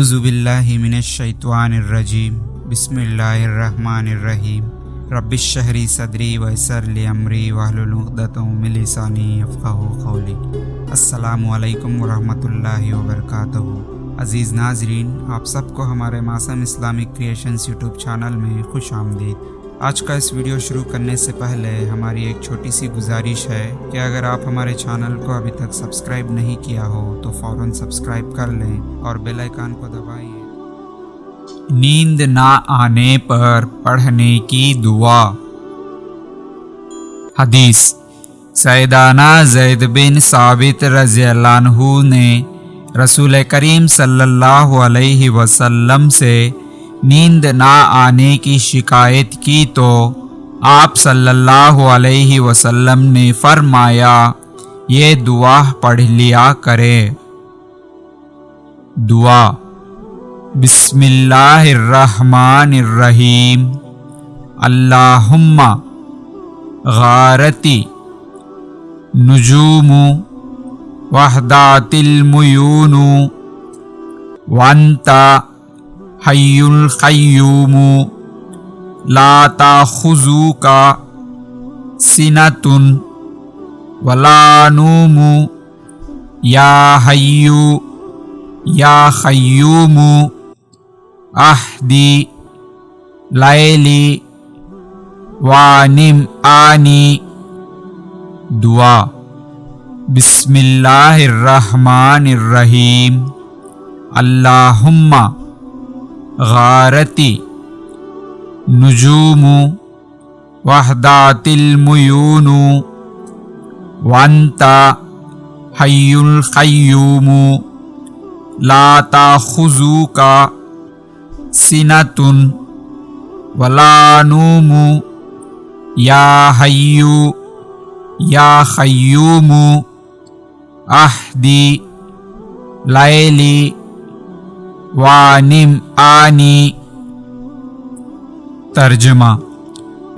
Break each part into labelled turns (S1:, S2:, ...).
S1: اعوذ باللہ من الشیطان الرجیم بسم اللہ الرحمن الرحیم رب اشرح لی صدری ویسر لی امری واحلل عقدۃ من لسانی یفقہوا قولی۔ السلام علیکم ورحمۃ اللہ وبرکاتہ۔ عزیز ناظرین، آپ سب کو ہمارے معصوم اسلامک کریشنز یوٹیوب چینل میں خوش آمدید۔ آج کا اس ویڈیو شروع کرنے سے پہلے ہماری ایک چھوٹی سی گزارش ہے کہ اگر آپ ہمارے چینل کو ابھی تک سبسکرائب نہیں کیا ہو تو فوراً سبسکرائب کر لیں اور بیل آئیکن کو دبائیے۔ نیند نہ آنے پر پڑھنے کی دعا۔ حدیث: سیدنا زید بن ثابت رضی اللہ عنہ نے رسول کریم صلی اللہ علیہ وسلم سے نیند نہ آنے کی شکایت کی تو آپ صلی اللہ علیہ وسلم نے فرمایا، یہ دعا پڑھ لیا کرے۔ دعا: بسم اللہ الرحمن الرحیم، اللہم غارتی نجوم وحدات المیون وانت حی القیوم لا تأخذک سنۃ ولا نوم یا حی یا قیوم اہدی لیلی وانم آنی۔ دعا: بسم اللہ الرحمن الرحیم، اللہم غارتی نجوم وحدات المیون وانت حی القیوم لا تأخذک سنۃ ولا نوم یا حی یا قیوم اہدی لیلی وانم آنی۔ ترجمہ: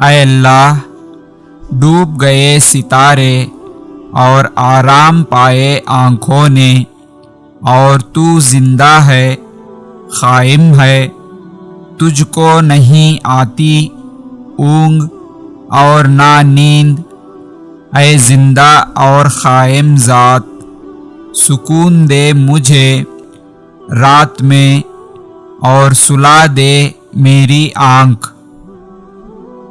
S1: اے اللہ، ڈوب گئے ستارے اور آرام پائے آنکھوں نے، اور تو زندہ ہے، قائم ہے، تجھ کو نہیں آتی اونگ اور نہ نیند۔ اے زندہ اور قائم ذات، سکون دے مجھے رات میں اور سلا دے میری آنکھ۔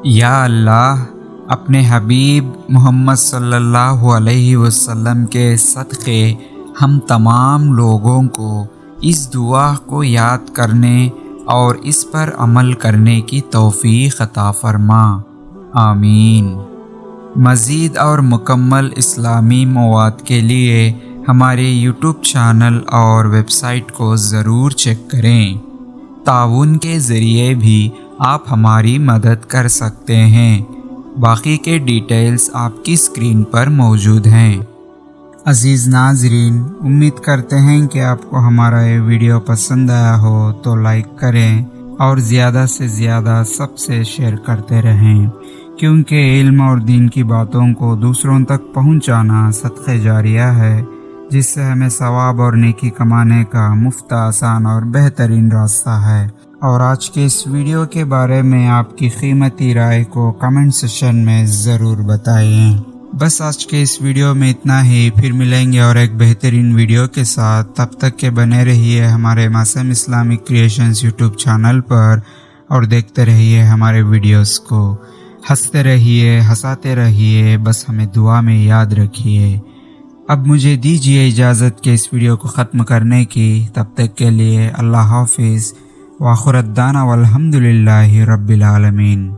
S1: یا اللہ، اپنے حبیب محمد صلی اللہ علیہ وسلم کے صدقے ہم تمام لوگوں کو اس دعا کو یاد کرنے اور اس پر عمل کرنے کی توفیق عطا فرما، آمین۔ مزید اور مکمل اسلامی مواد کے لیے ہمارے یوٹیوب چینل اور ویب سائٹ کو ضرور چیک کریں۔ تعاون کے ذریعے بھی آپ ہماری مدد کر سکتے ہیں۔ باقی کے ڈیٹیلز آپ کی اسکرین پر موجود ہیں۔ عزیز ناظرین، امید کرتے ہیں کہ آپ کو ہمارا یہ ویڈیو پسند آیا ہو تو لائک کریں اور زیادہ سے زیادہ سب سے شیئر کرتے رہیں، کیونکہ علم اور دین کی باتوں کو دوسروں تک پہنچانا صدقہ جاریہ ہے، جس سے ہمیں ثواب اور نیکی کمانے کا مفت، آسان اور بہترین راستہ ہے۔ اور آج کے اس ویڈیو کے بارے میں آپ کی قیمتی رائے کو کمنٹ سیکشن میں ضرور بتائیں۔ بس آج کے اس ویڈیو میں اتنا ہی، پھر ملیں گے اور ایک بہترین ویڈیو کے ساتھ۔ تب تک کے بنے رہیے ہمارے معصوم اسلامک کریشنز یوٹیوب چینل پر اور دیکھتے رہیے ہمارے ویڈیوز کو۔ ہنستے رہیے، ہنساتے رہیے، بس ہمیں دعا میں یاد رکھیے۔ اب مجھے دیجیے اجازت کہ اس ویڈیو کو ختم کرنے کی۔ تب تک کے لیے اللہ حافظ، وآخر دعوانا والحمد للہ رب العالمین۔